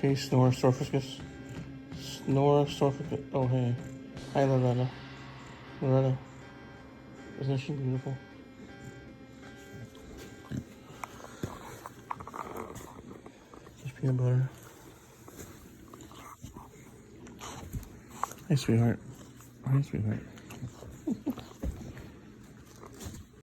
Okay, Snororsorphus. Snororsorphus. Oh, hey. Hi, Loretta. Loretta. Isn't she beautiful? Just peanut butter. Hi, sweetheart. Hi, sweetheart.